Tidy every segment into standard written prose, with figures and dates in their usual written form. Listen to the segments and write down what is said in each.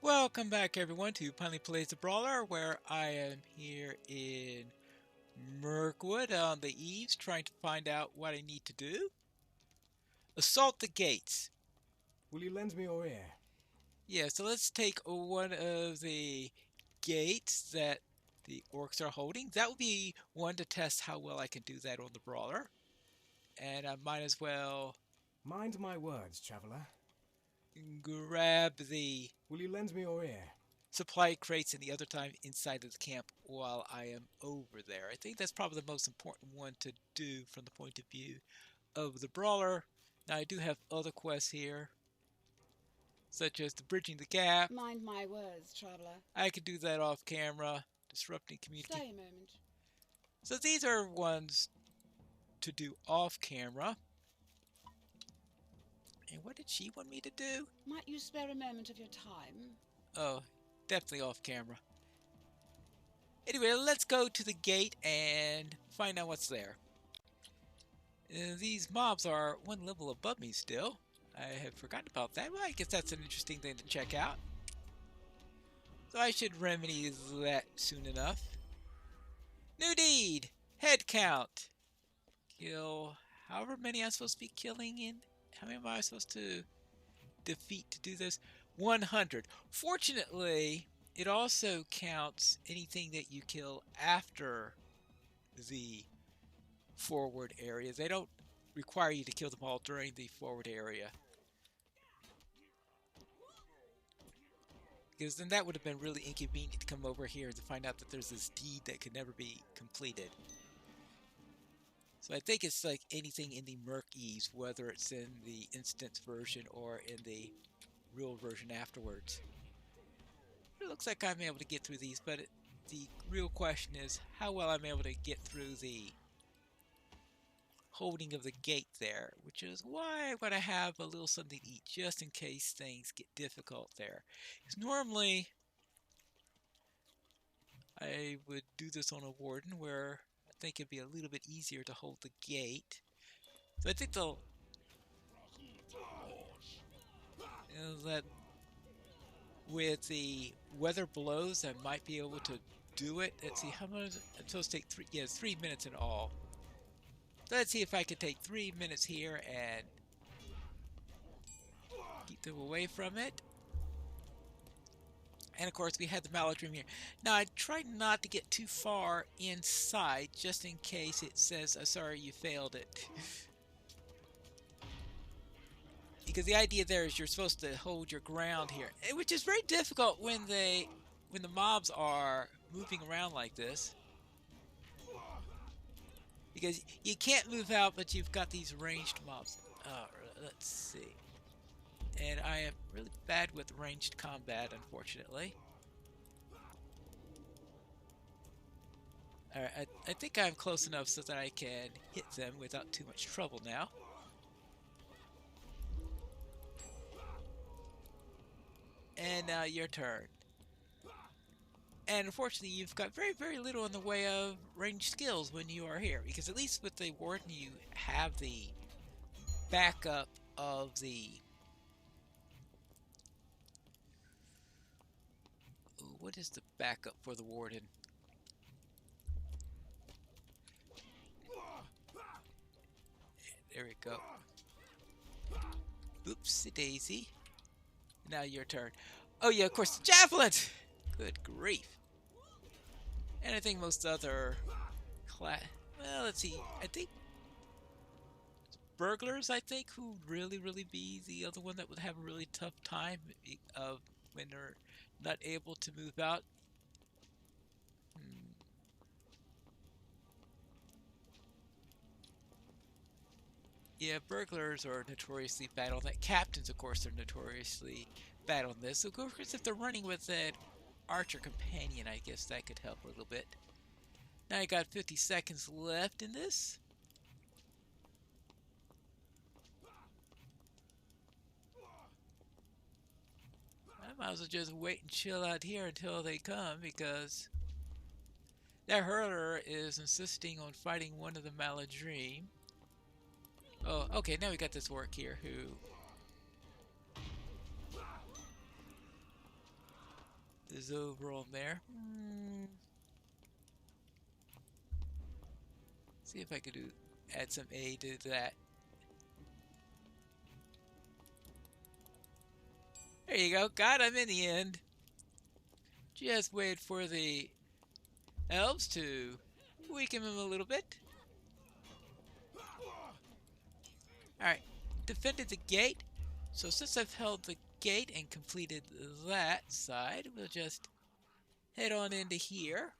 Welcome back everyone to Pineleaf Plays the Brawler, where I am here in Mirkwood on the eaves trying to find out what I need to do. Assault the gates. Will you lend me your ear? Yeah, so let's take one of the gates that the orcs are holding. That would be one to test how well I can do that on the Brawler. And I might as well Mind my words, traveller. grab the Will you lend me your ear? supply crates and the other time inside of the camp while I am over there. I think that's probably the most important one to do from the point of view of the Brawler. Now I do have other quests here, such as the Bridging the Gap. Mind my words, traveller. I could do that off camera, disrupting community. Stay a moment. So these are ones to do off camera. And what did she want me to do? Might you spare a moment of your time? Oh, definitely off camera. Anyway, let's go to the gate and find out what's there. These mobs are one level above me still. I have forgotten about that. Well, I guess that's an interesting thing to check out. So I should remedy that soon enough. New deed! Head count. Kill however many I'm supposed to be killing in. How many am I supposed to defeat to do this? 100. Fortunately, it also counts anything that you kill after the forward area. They don't require you to kill them all during the forward area, because then that would have been really inconvenient to come over here to find out that there's this deed that could never be completed. So I think it's like anything in the Merc Eves, whether it's in the instance version or in the real version afterwards. It looks like I'm able to get through these, but the real question is how well I'm able to get through the holding of the gate there, which is why I'm going to have a little something to eat just in case things get difficult there. Because normally I would do this on a warden where I think it'd be a little bit easier to hold the gate. So I think they'll that with the weather blows I might be able to do it. Let's see, how much it's supposed to take 3, yeah, it's 3 minutes in all. So let's see if I can take 3 minutes here and keep them away from it. And of course we had the Maladream here. Now I tried not to get too far inside just in case it says, oh, sorry you failed it. Because the idea there is you're supposed to hold your ground here, which is very difficult when the mobs are moving around like this. Because you can't move out, but you've got these ranged mobs. Let's see. And I am really bad with ranged combat, unfortunately. Alright, I think I'm close enough so that I can hit them without too much trouble now. And now your turn. And unfortunately, you've got very, very little in the way of ranged skills when you are here. Because at least with the Warden, you have the backup of the... Ooh, what is the backup for the Warden? There we go. Oopsie daisy. Now your turn. Oh yeah, of course, the javelin! Good grief. And I think most other class... Well, let's see. I think burglars, who really be the other one that would have a really tough time of when they're not able to move out. Yeah, burglars are notoriously bad on that. Captains, of course, are notoriously bad on this. So, of course, if they're running with an archer companion, I guess that could help a little bit. Now I got 50 seconds left in this. I might as well just wait and chill out here until they come, because that hurler is insisting on fighting one of the Maladream. Oh, okay, now we got this orc here who There's overall there. See if I could add some aid to that. There you go. Got him in the end. Just wait for the elves to weaken him a little bit. Alright. Defended the gate. So since I've held the gate and completed that side, we'll just head on into here.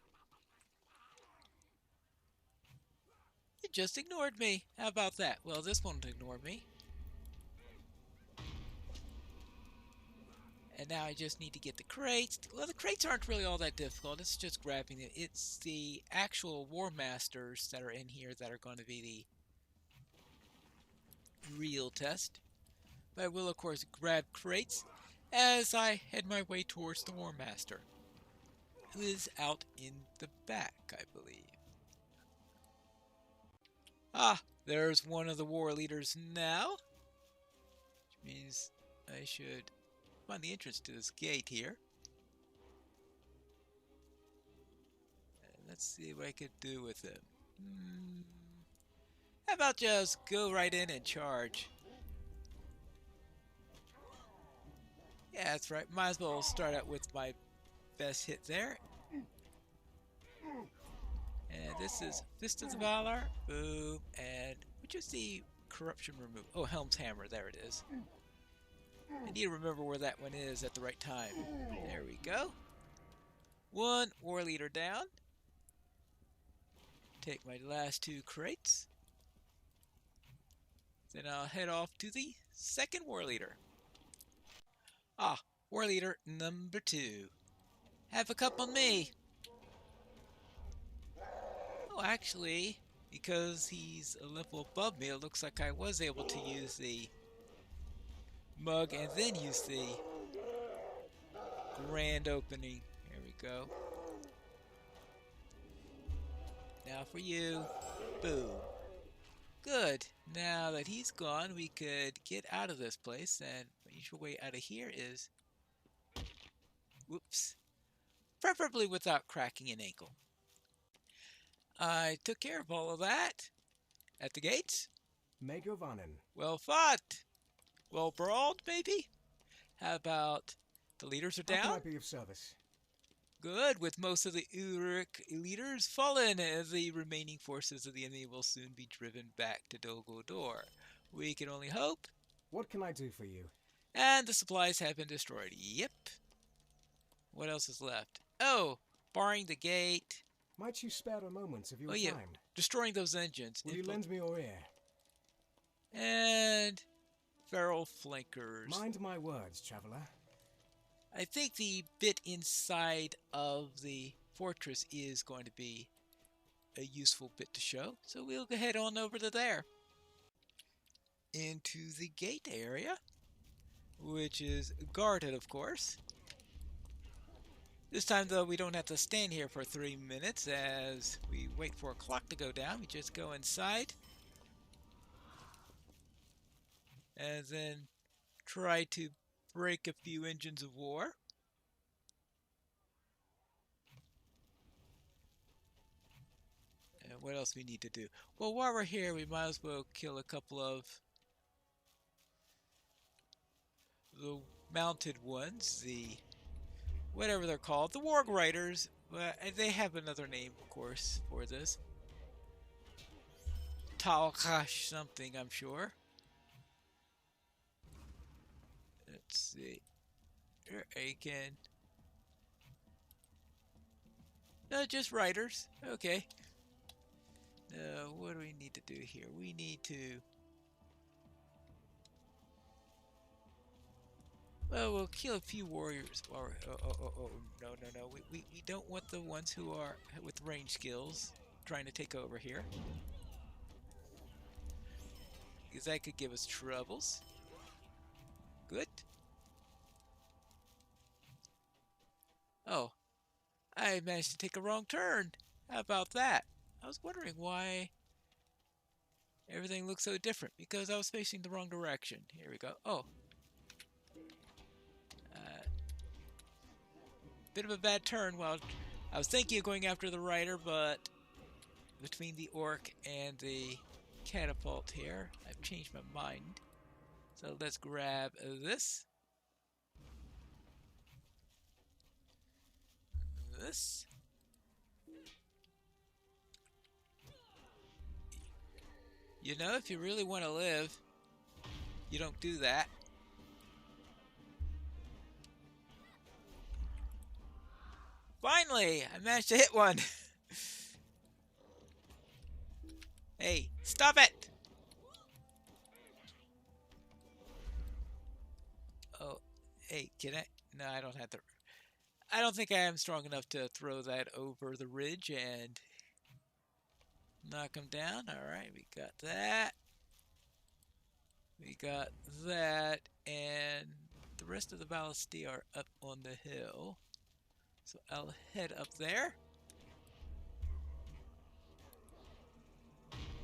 It just ignored me. How about that? Well, this one ignored me. And now I just need to get the crates. Well, the crates aren't really all that difficult. It's just grabbing it. It's the actual War Masters that are in here that are going to be the real test. But I will, of course, grab crates as I head my way towards the War Master, who is out in the back, I believe. Ah, there's one of the war leaders now. Which means I should find the entrance to this gate here. Let's see what I could do with him. How about just go right in and charge? Yeah, that's right. Might as well start out with my best hit there. And this is Fist of the Brawler. Boom. And which is the corruption remove? Oh, Helm's Hammer. There it is. I need to remember where that one is at the right time. There we go. One war leader down. Take my last two crates. Then I'll head off to the second war leader. Ah, war leader number 2. Have a cup on me. Oh, actually, because he's a level above me, it looks like I was able to use the mug and then use the grand opening. There we go. Now for you. Boom. Good. Now that he's gone, we could get out of this place, and the usual way out of here is, whoops, preferably without cracking an ankle. I took care of all of that at the gates. Megovanen. Well fought. Well brawled, maybe? How about the leaders are down? How can I be of service? Good, with most of the Uruk leaders fallen, as the remaining forces of the enemy will soon be driven back to Dol Guldur. We can only hope. What can I do for you? And the supplies have been destroyed. Yep. What else is left? Oh, barring the gate. Might you spare a moment of your yeah, time? destroying those engines. Will you lend me your ear? And feral flankers. Mind my words, traveler. I think the bit inside of the fortress is going to be a useful bit to show, so we'll go head on over to there. Into the gate area, which is guarded, of course. This time, though, we don't have to stand here for 3 minutes as we wait for a clock to go down. We just go inside and then try to break a few engines of war. And what else we need to do? Well, while we're here, we might as well kill a couple of the mounted ones, the whatever they're called, the Warg Riders. They have another name, of course, for this. Talkash something, I'm sure. Let's see. Aiken. No, just riders. Okay. Now, what do we need to do here? We need to... Well, we'll kill a few warriors. Oh, no. We don't want the ones who are with range skills trying to take over here, because that could give us troubles. Good. Oh, I managed to take a wrong turn. How about that? I was wondering why everything looks so different, because I was facing the wrong direction. Here we go. Oh. bit of a bad turn. Well, I was thinking of going after the rider, but between the orc and the catapult here, I've changed my mind. So let's grab this. This. You know, if you really want to live, you don't do that. Finally, I managed to hit one. Hey, stop it! Oh, hey, can I? No, I don't have to. I don't think I am strong enough to throw that over the ridge and knock him down. Alright, we got that. We got that. And the rest of the ballistae are up on the hill. So I'll head up there.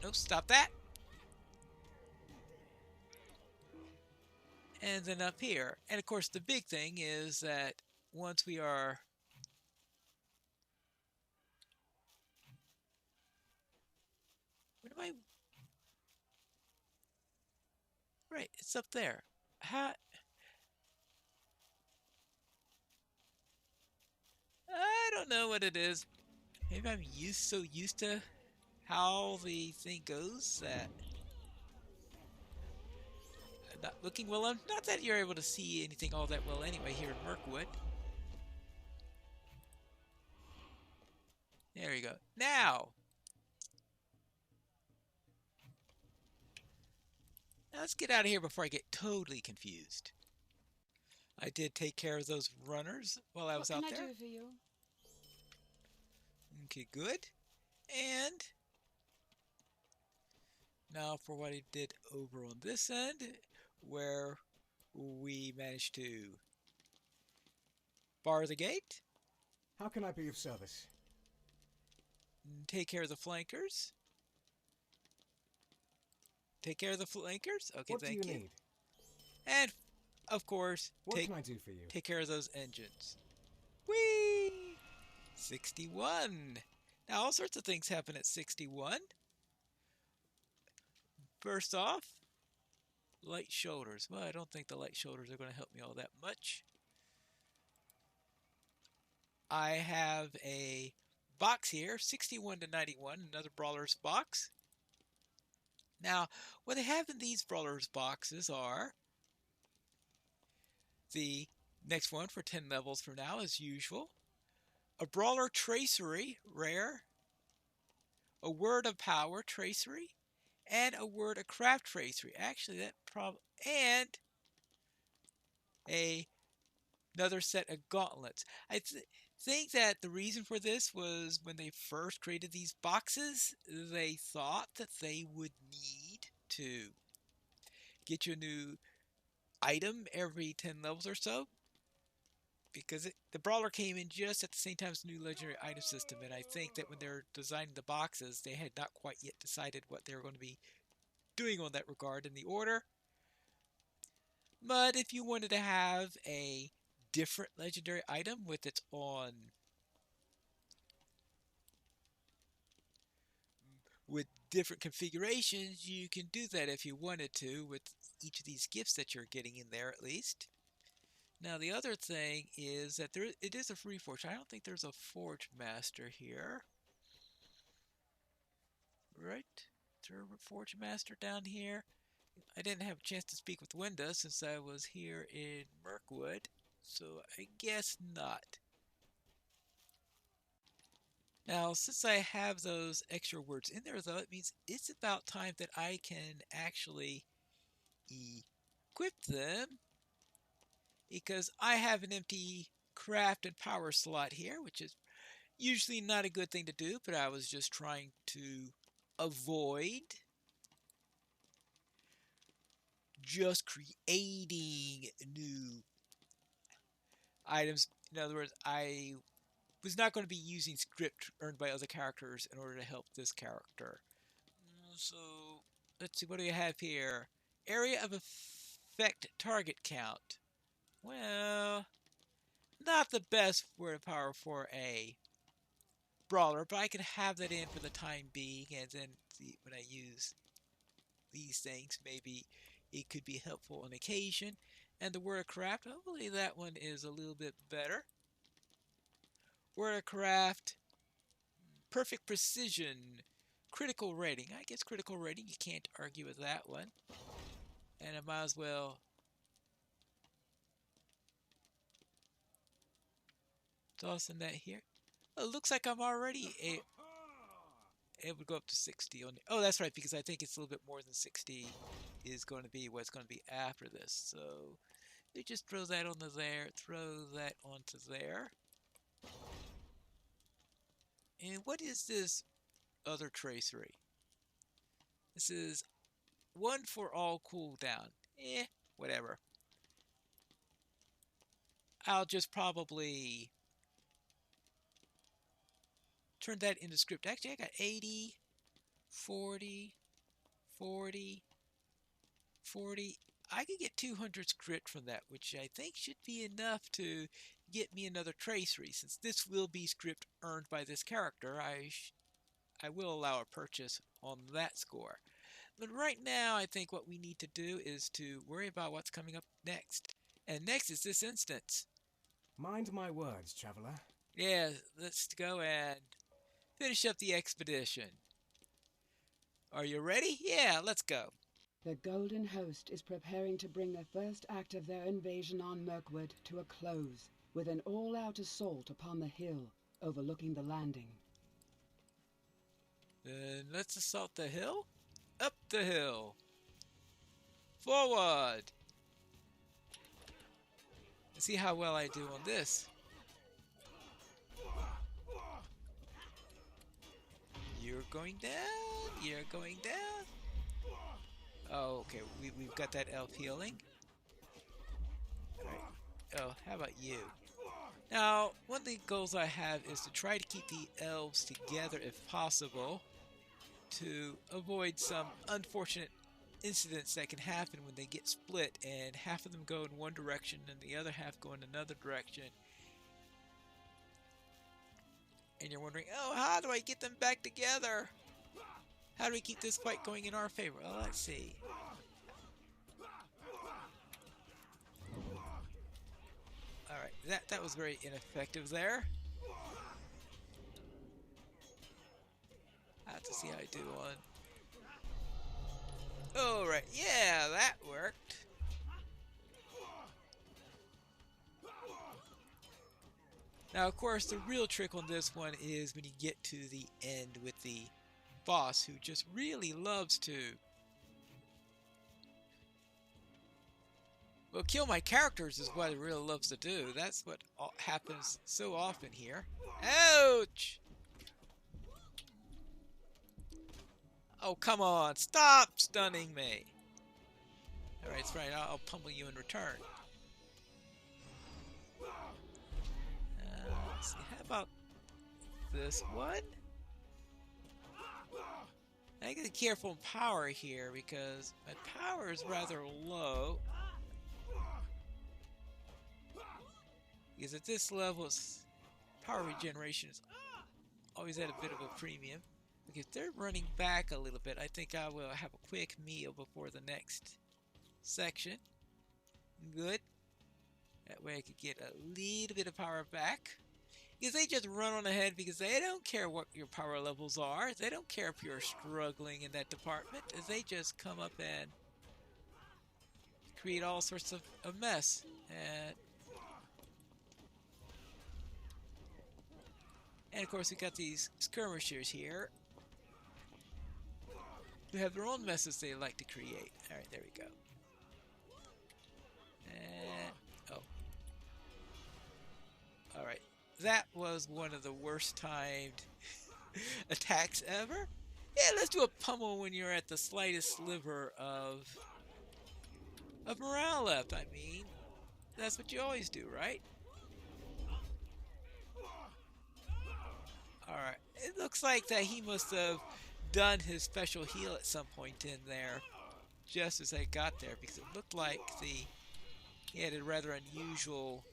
Nope, stop that. And then up here. And of course the big thing is that once we are where am I? Right, it's up there. How I don't know what it is. Maybe I'm so used to how the thing goes that I'm not looking well. Not that you're able to see anything all that well anyway here in Mirkwood. There you go. Now let's get out of here before I get totally confused. I did take care of those runners while I was out there. What can I do for you? Okay, good. And now for what I did over on this end, where we managed to bar the gate. How can I be of service? Take care of the flankers. Take care of the flankers. Okay, What thank do you you. need? And of course, What can I do for you? take care of those engines. Whee! 61. Now all sorts of things happen at 61. First off, light shoulders. Well, I don't think the light shoulders are going to help me all that much. I have a box here, 61 to 91, another Brawler's box. Now, what they have in these Brawler's boxes are the next one for 10 levels from now, as usual. A Brawler Tracery, rare. A Word of Power Tracery. And a Word of Craft Tracery. Actually, that probably... And another set of gauntlets. I think that the reason for this was when they first created these boxes, they thought that they would need to get you a new item every 10 levels or so, because the Brawler came in just at the same time as the new legendary item system, and I think that when they're designing the boxes, they had not quite yet decided what they were going to be doing on that regard in the order. But if you wanted to have a different legendary item with its own with different configurations, you can do that if you wanted to with each of these gifts that you're getting in there at least. Now the other thing is that it is a free forge. I don't think there's a forge master here. Right? Is there a forge master down here? I didn't have a chance to speak with Winda since I was here in Mirkwood, so I guess not. Now, since I have those extra words in there, though, it means it's about time that I can actually equip them, because I have an empty craft and power slot here, which is usually not a good thing to do, but I was just trying to avoid just creating new items. In other words, I was not going to be using script earned by other characters in order to help this character. So, let's see, what do we have here? Area of effect target count. Well, Not the best word of power for a brawler, but I can have that in for the time being, and then when I use these things, maybe it could be helpful on occasion. And the word of craft, hopefully that one is a little bit better. Word of craft, perfect precision, critical rating. I guess critical rating, you can't argue with that one. And I might as well toss in that here. Oh, it looks like I'm already able to go up to 60 on. Oh, that's right, because I think it's a little bit more than 60 is going to be what's going to be after this. So you just throw that onto there, throw that onto there. And what is this other tracery? This is one for all cooldown. Whatever. I'll just probably turn that into script. Actually, I got 80, 40, 40, 40. I could get 200 script from that, which I think should be enough to get me another tracery. Since this will be script earned by this character, I will allow a purchase on that score. But right now, I think what we need to do is to worry about what's coming up next. And next is this instance. Mind my words, traveler. Yeah, let's go and finish up the expedition. Are you ready? Yeah, let's go. The Golden Host is preparing to bring the first act of their invasion on Mirkwood to a close, with an all-out assault upon the hill overlooking the landing. Then let's assault the hill. Up the hill. Forward. Let's see how well I do on this. You're going down. You're going down. Oh, okay. We've got that elf healing. Alright. Oh, how about you? Now, one of the goals I have is to try to keep the elves together if possible, to avoid some unfortunate incidents that can happen when they get split and half of them go in one direction and the other half go in another direction. And you're wondering, oh, how do I get them back together? How do we keep this fight going in our favor? Well, let's see. Alright, that was very ineffective there. I have to see how I do on. Alright, yeah, that worked. Now, of course, the real trick on this one is when you get to the end with the boss, who just really loves to, well, kill my characters is what he really loves to do. That's what happens so often here. Ouch! Oh, come on. Stop stunning me. Alright, that's right. I'll pummel you in return. Let's see. How about this one? I gotta be careful in power here because my power is rather low. Because at this level, power regeneration is always at a bit of a premium. If they're running back a little bit, I think I will have a quick meal before the next section. Good. That way I could get a little bit of power back. Because they just run on ahead because they don't care what your power levels are. They don't care if you're struggling in that department. They just come up and create all sorts of a mess. And of course we got these skirmishers here who have their own messes they like to create. Alright, there we go. And, oh. Alright, that was one of the worst timed attacks ever. Yeah, let's do a pummel when you're at the slightest sliver of morale left. I mean, that's what you always do, right? Alright, it looks like that he must have done his special heal at some point in there just as I got there, because it looked like he had a rather unusual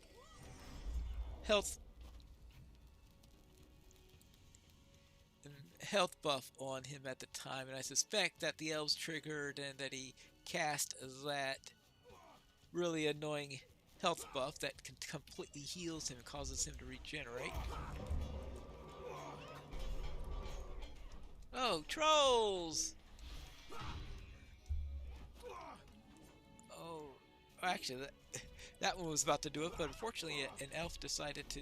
health health buff on him at the time, and I suspect that the elves triggered and that he cast that really annoying health buff that completely heals him and causes him to regenerate. Oh, trolls! Oh, actually, that one was about to do it, but unfortunately an elf decided to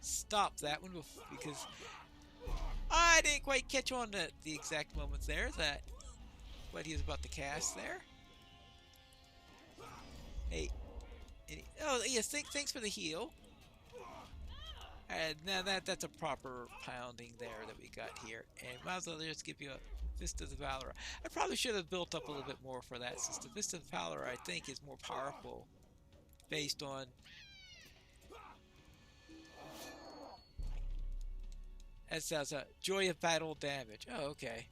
stop that one because I didn't quite catch on at the exact moment there that what he was about to cast there. Hey, oh yes, thanks for the heal. And now that's a proper pounding there that we got here, and might as well just give you a Fist of the Valor. I probably should have built up a little bit more for that, since the Fist of the Valor I think is more powerful based on that sounds a Joy of Battle damage. Oh, okay.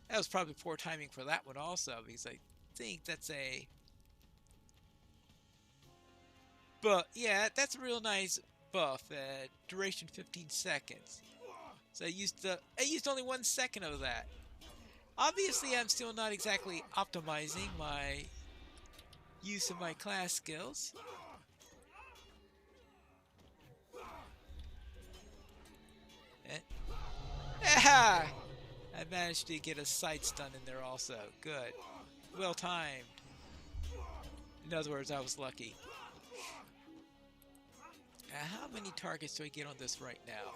That was probably poor timing for that one also, because I think that's a... But, yeah, that's a real nice buff. Duration 15 seconds. So I used only 1 second of that. Obviously, I'm still not exactly optimizing my use of my class skills. Ah! I managed to get a side stun in there also. Good. Well timed. In other words, I was lucky. How many targets do I get on this right now?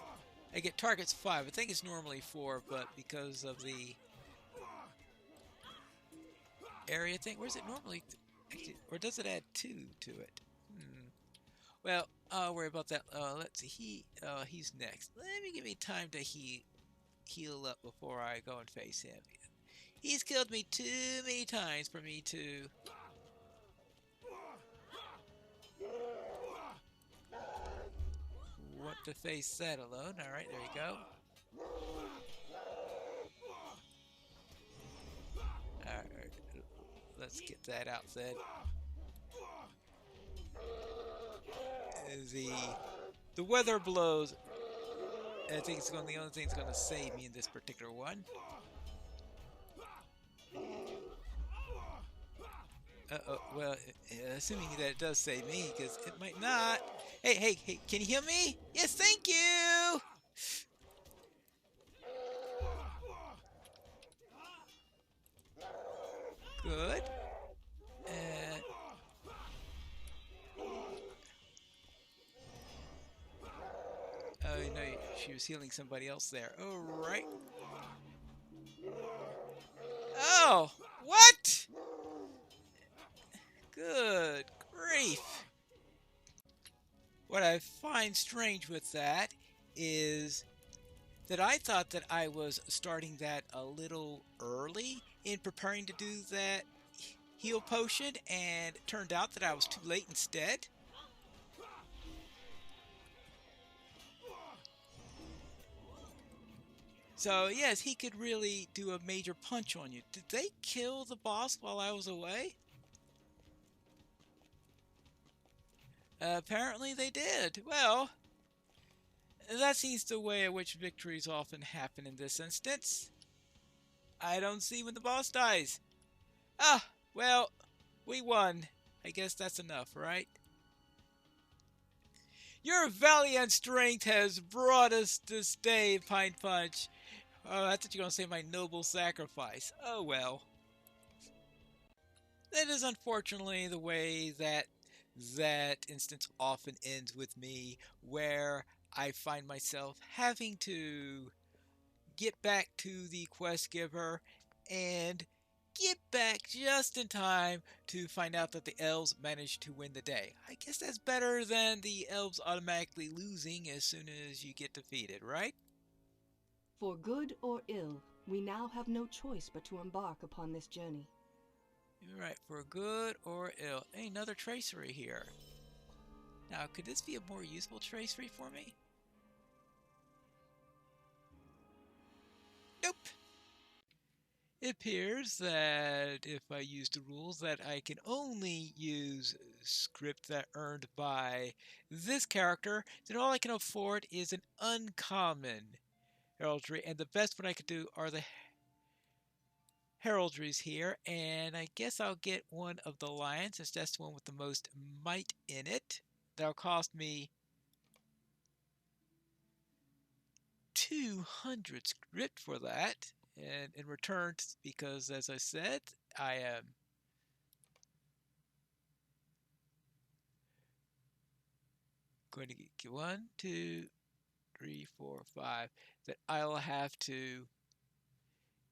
I get targets 5. I think it's normally 4, but because of the area thing, where's it normally? Actually, or does it add 2 to it? Well, I'll worry about that. Let's see. He's next. Let me give me time to heal up before I go and face him. He's killed me too many times for me to... want to face that alone. Alright, there you go. Alright, let's get that out then. The weather blows. I think it's the only thing that's going to save me in this particular one. Well, assuming that it does save me, because it might not. Hey, can you heal me? Yes, thank you! Good. Oh, no, she was healing somebody else there. Oh, right. Oh, what? Good grief. What I find strange with that is that I thought that I was starting that a little early in preparing to do that heal potion, and it turned out that I was too late instead. So yes, he could really do a major punch on you. Did they kill the boss while I was away? Apparently they did. Well, that seems the way in which victories often happen in this instance. I don't see when the boss dies. Ah, well, we won. I guess that's enough, right? Your valiant strength has brought us this day, Pine Punch. Oh, I thought you were going to say my noble sacrifice. Oh well. That is unfortunately the way that instance often ends with me, where I find myself having to get back to the quest giver and get back just in time to find out that the elves managed to win the day. I guess that's better than the elves automatically losing as soon as you get defeated, right? For good or ill, we now have no choice but to embark upon this journey. You're right, for good or ill. Hey, another tracery here. Now, could this be a more useful tracery for me? Nope. It appears that if I use the rules that I can only use script that earned by this character, then all I can afford is an uncommon heraldry, and the best one I could do are the heraldries here, and I guess I'll get one of the lions, since that's the one with the most might in it. That'll cost me 200 script for that, and in return, because as I said, I am going to get 1, 2, 3, 4, 5, that I'll have to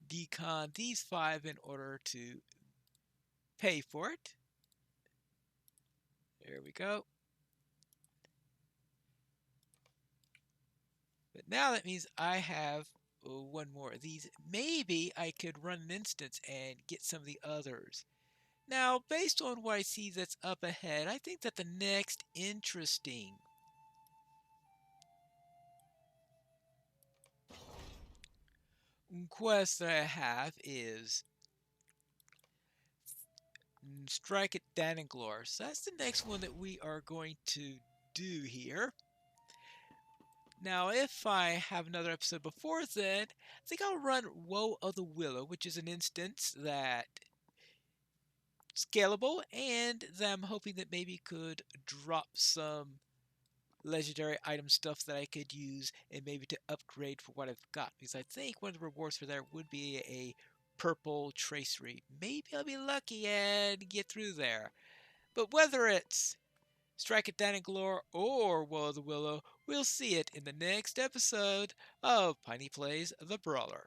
decon these 5 in order to pay for it. There we go. But now that means I have one more of these. Maybe I could run an instance and get some of the others. Now, based on what I see that's up ahead, I think that the next interesting quest that I have is Strike at Dananglor. So that's the next one that we are going to do here. Now, if I have another episode before then, I think I'll run Woe of the Willow, which is an instance that scalable, and that I'm hoping that maybe could drop some legendary item stuff that I could use and maybe to upgrade for what I've got. Because I think one of the rewards for that would be a purple tracery. Maybe I'll be lucky and get through there. But whether it's Strike at Dananglor or Woe of the Willow, we'll see it in the next episode of Piney Plays the Brawler.